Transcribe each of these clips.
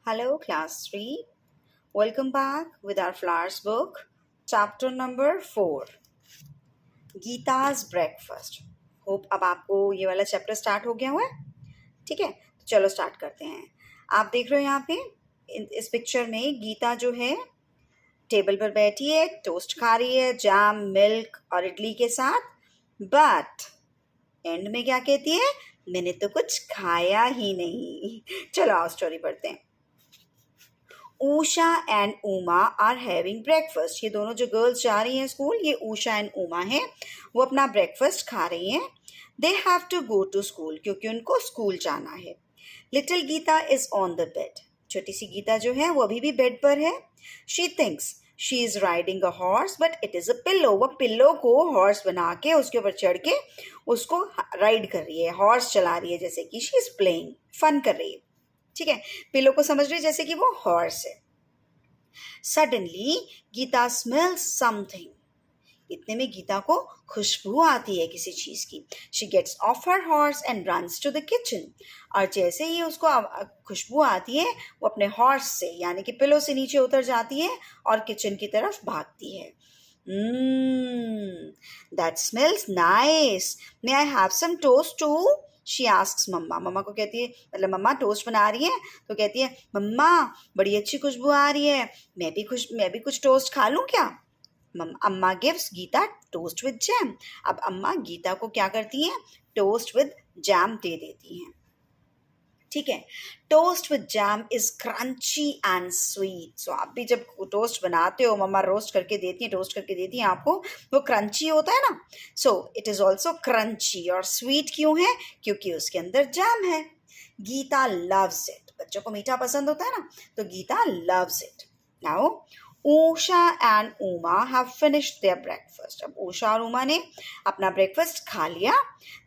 Hello, class 3. Welcome back with our flowers book, chapter number 4, गीता's breakfast. Hope अब आपको ये वाला चैप्टर स्टार्ट हो गया हुआ है. ठीक है, तो चलो स्टार्ट करते हैं. आप देख रहे हो यहाँ पे इस पिक्चर में गीता जो है टेबल पर बैठी है, टोस्ट खा रही है जैम, मिल्क और इडली के साथ. बट एंड में क्या कहती है? मैंने तो कुछ खाया ही नहीं. चलो आओ स्टोरी पढ़ते हैं. Usha and Uma are having breakfast. ये दोनों जो गर्ल्स जा रही हैं स्कूल, ये ऊषा एंड उमा हैं. वो अपना ब्रेकफास्ट खा रही हैं. They have to go to school क्योंकि उनको स्कूल जाना है. Little Geeta is on the bed. छोटी सी गीता जो है वो अभी भी बेड पर है. She thinks she is riding a horse but it is a pillow. वो पिल्लो को हॉर्स बना के उसके ऊपर चढ़ के उसको राइड कर रही है, हॉर्स चला रही है, जैसे कि शी इज प्लेइंग, फन कर रही है. ठीक है, पिलो को समझ रही है जैसे कि वो हॉर्स है. Suddenly Geeta smells something. इतने में गीता को खुशबू आती है किसी चीज की. She gets off her horse and runs to the kitchen. और जैसे ही उसको खुशबू आती है वो अपने हॉर्स से यानी कि पिलो से नीचे उतर जाती है और किचन की तरफ भागती है. That smells nice. May I have some toast too? She asks mamma. मम्मा को कहती है, मतलब मम्मा टोस्ट बना रही है तो कहती है मम्मा बड़ी अच्छी खुशबू आ रही है, मैं भी कुछ टोस्ट खा लूँ क्या? Amma gives Geeta toast with jam. अब अम्मा गीता को क्या करती हैं? टोस्ट विद जैम दे देती हैं. ठीक है, toast with jam is crunchy and sweet. So आप भी जब टोस्ट बनाते हो, मम्मा रोस्ट करके देती हैं, टोस्ट करके देती हैं आपको, वो क्रंची होता है ना. So it is also crunchy. और स्वीट क्यों है? क्योंकि उसके अंदर जैम है. Geeta loves it. बच्चों को मीठा पसंद होता है ना, तो Geeta loves it. Now Usha and Uma have finished their breakfast. अब ऊषा और उमा ने अपना ब्रेकफास्ट खा लिया.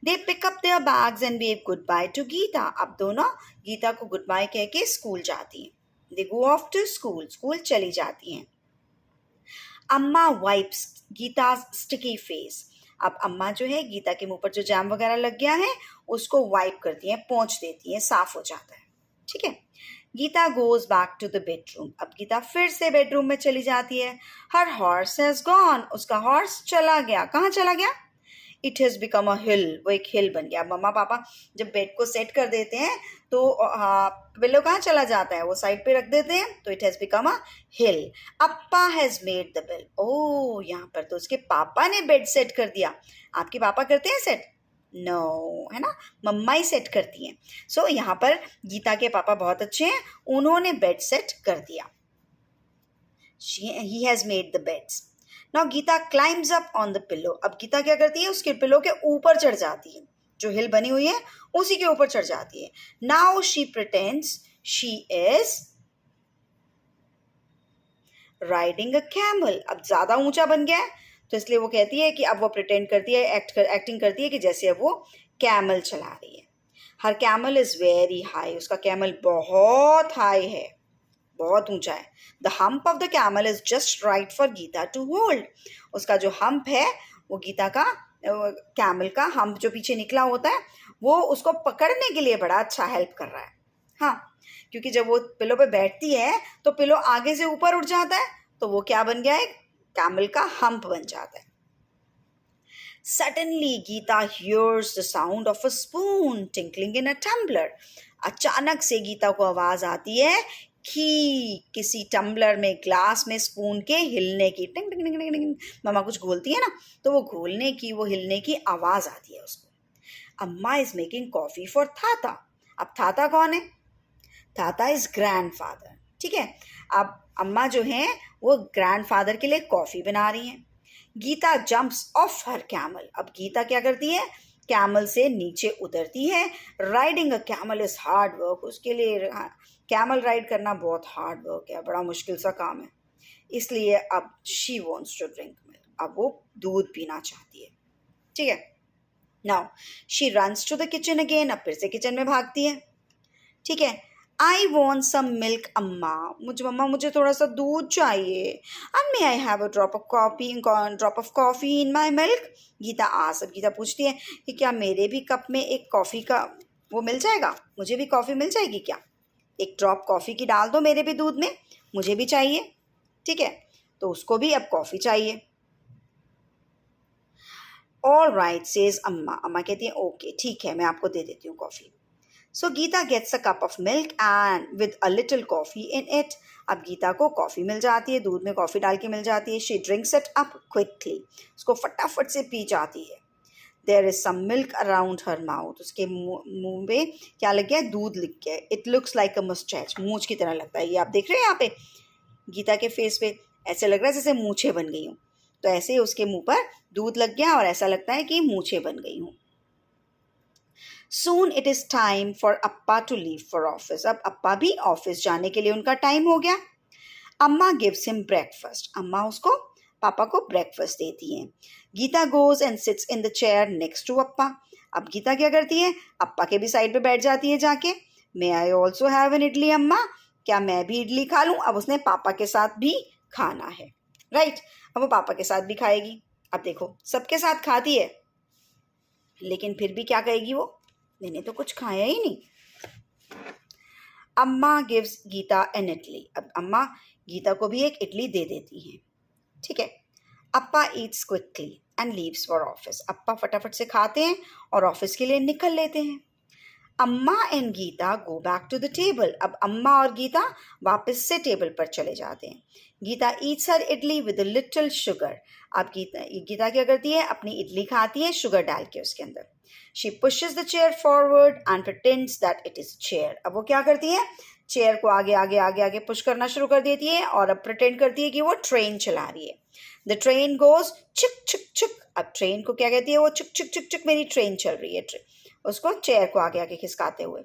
They pick up their bags and wave goodbye to Geeta. अब दोनों गीता को गुड बाय कह के स्कूल जाती हैं. दे गो ऑफ टू स्कूल. स्कूल चली जाती हैं. अम्मा वाइप्स गीता स्टिकी फेस. अब अम्मा जो है गीता के मुंह पर जो जैम वगैरह लग गया है उसको वाइप करती हैं, पोंछ देती हैं, साफ हो जाता है. ठीक है, Geeta goes back to the bedroom. अब गीता फिर से बेडरूम में चली जाती है. Her horse has gone. उसका हॉर्स चला गया. कहाँ चला गया? It has become a hill. वो एक हिल बन गया. मम्मा पापा जब बेड को सेट कर देते हैं तो पिल्लो कहाँ चला जाता है? वो साइड पे रख देते हैं, तो it has become a hill. Appa has made the bed. ओ, यहाँ पर तो उसके पापा ने बेड सेट कर दिया. आपके पापा करते हैं सेट? नो, है ना, मम्मा ही सेट करती हैं. सो यहाँ पर गीता के पापा बहुत अच्छे हैं, उन्होंने बेड सेट कर दिया. He has made the beds. Now Geeta climbs up on the pillow. अब गीता क्या करती है? उसके पिलो के ऊपर चढ़ जाती है. जो हिल बनी हुई है उसी के ऊपर चढ़ जाती है. Now she pretends she is riding a camel. अब ज्यादा ऊंचा बन गया है तो इसलिए वो कहती है कि अब वो प्रिटेंड करती है, एक्टिंग करती है कि जैसे अब वो कैमल चला रही है. Her camel is very high. उसका कैमल बहुत हाई है, बहुत ऊंचा है. The hump of the camel is just right for Geeta to hold. उसका जो हम्प है वो गीता का, कैमल का हम्प जो पीछे निकला होता है वो उसको पकड़ने के लिए बड़ा अच्छा हेल्प कर रहा है. हाँ, क्योंकि जब वो पिलो पे बैठती है तो पिलो आगे से ऊपर उठ जाता है, तो वो क्या बन गया है? कैमल का हम्प बन जाता है. Suddenly Gita hears the sound of a spoon tinkling in a tumbler. अचानक से गीता को आवाज आती है कि किसी टम्बलर में, ग्लास में स्पून के हिलने की. टिंग टिंग टिंग टिंग टिंग. मम्मा कुछ घोलती है ना, तो वो घोलने की, वो हिलने की आवाज आती है उसको. अम्मा इज मेकिंग कॉफी फॉर थाता. अब थाता कौन है? थाता इज ग्रैंडफादर. ठीक है, अब अम्मा जो है वो ग्रैंडफादर के लिए कॉफी बना रही हैं. Geeta jumps off her camel. अब गीता क्या करती है? कैमल से नीचे उतरती है. Riding a camel is hard work. उसके लिए कैमल राइड करना बहुत हार्ड वर्क है, बड़ा मुश्किल सा काम है. इसलिए अब she wants to drink milk. अब वो दूध पीना चाहती है. ठीक है, now she runs to the kitchen again. अब फिर से किचन में भागती है. ठीक है, आई वॉन्ट सम मिल्क अम्मा. मुझे थोड़ा सा दूध चाहिए. And may I have a drop of coffee in my milk. Geeta आस. अब गीता पूछती है कि क्या मेरे भी कप में एक कॉफ़ी का वो मिल जाएगा? मुझे भी कॉफ़ी मिल जाएगी क्या? एक ड्रॉप कॉफ़ी की डाल दो मेरे भी दूध में, मुझे भी चाहिए। ठीक है, तो उसको भी अब कॉफ़ी चाहिए। ऑल राइट सेज अम्मा। अम्मा कहती है ओके ठीक है, मैं आपको दे देती हूँ coffee. So Geeta gets a cup of milk and with a little coffee in it. अब गीता को कॉफ़ी मिल जाती है, दूध में कॉफ़ी डाल के मिल जाती है। She drinks it up quickly, उसको फटाफट से पी जाती है। There is some milk around her mouth, उसके मुंह में क्या लग गया, दूध लग गया। It looks like a moustache, मूंछ की तरह लगता है। ये आप देख रहे हैं यहाँ पे गीता के फेस पे, ऐसे लग रहा है जैसे मूछें बन गई हूँ। तो ऐसे ही उसके मुंह पर दूध लग गया और ऐसा लगता है कि मूछें बन गई हूँ। Soon it is time for Appa to leave for office. अब अप्पा भी ऑफिस जाने के लिए उनका टाइम हो गया। अम्मा gives him breakfast. अम्मा उसको पापा को ब्रेकफास्ट देती हैं। Gita goes and sits in the chair next to अप्पा। अब गीता क्या करती है, अप्पा के भी साइड पे बैठ जाती है जाके। May I also have an idli अम्मा, क्या मैं भी इडली खा लूँ? अब उसने पापा के साथ भी खाना है, राइट। अब वो पापा के साथ भी खाएगी। अब देखो सबके साथ खाती है, लेकिन फिर भी क्या कहेगी वो, मैंने तो कुछ खाया ही नहीं। अम्मा गिव्स गीता एन इडली। अब अम्मा गीता को भी एक इडली दे देती हैं। ठीक है, Appa eats quickly and leaves for office. Appa फटाफट से खाते हैं और ऑफिस के लिए निकल लेते हैं। Amma and Geeta go back to the table. अब अम्मा और गीता वापस से टेबल पर चले जाते हैं। Geeta eats her idli with a little sugar. अब गीता क्या करती है, अपनी इडली खाती है शुगर डाल के उसके अंदर। She pushes the chair forward and pretends that it is chair. अब वो क्या करती है, चेयर को आगे आगे आगे आगे पुश करना शुरू कर देती है और अब प्रिटेंड करती है कि वो ट्रेन चला रही है। द ट्रेन गोज छुक छुक छुक। अब ट्रेन को क्या कहती है, वो छुक छुक छुक छुक, मेरी ट्रेन चल रही है, उसको चेयर को आगे आगे खिसकाते हुए।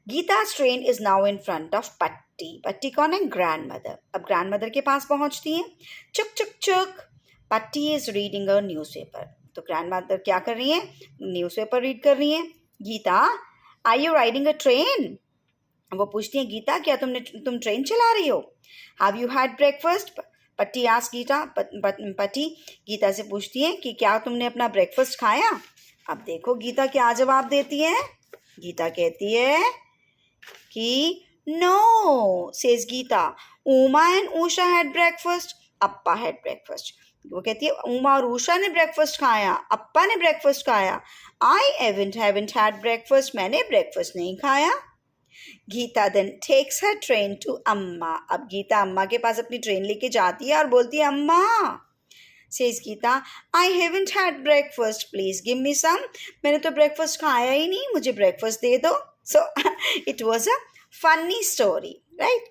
Geeta's train is now in front of Patti. Patti कौन है, ग्रैंड मदर। अब ग्रैंड मदर के पास पहुंचती है। चुक चुक चुक, Patti is reading a newspaper. तो ग्रैंड मदर क्या कर रही है, न्यूज़पेपर रीड कर रही है। Geeta are you riding a train. वो पूछती है गीता क्या तुम ट्रेन चला रही हो। Have you had breakfast. पट्टी आस्क गीता, पट्टी गीता से पूछती है कि क्या तुमने अपना ब्रेकफास्ट खाया। अब देखो गीता क्या जवाब देती है। गीता कहती है कि no, says Geeta, Uma and Usha had breakfast, appa had breakfast. वो कहती है उमा और उषा ने ब्रेकफास्ट खाया, अप्पा ने ब्रेकफास्ट खाया। आई हैवंट हैड ब्रेकफास्ट, मैंने ब्रेकफास्ट नहीं खाया। Geeta then takes her train to amma. अब गीता अम्मा के पास अपनी ट्रेन लेके जाती है और बोलती है Amma, says Geeta, I haven't had breakfast, please give me some. मैंने तो ब्रेकफास्ट खाया ही नहीं, मुझे ब्रेकफास्ट दे दो। So it was a funny story, right.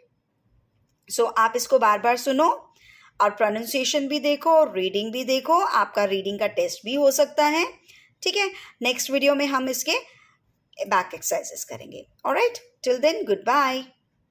So आप इसको बार बार सुनो और प्रोनाउंसिएशन भी देखो और रीडिंग भी देखो, आपका रीडिंग का टेस्ट भी हो सकता है। ठीक है, नेक्स्ट वीडियो में हम इसके बैक एक्सरसाइजेस करेंगे। Alright, till then good bye.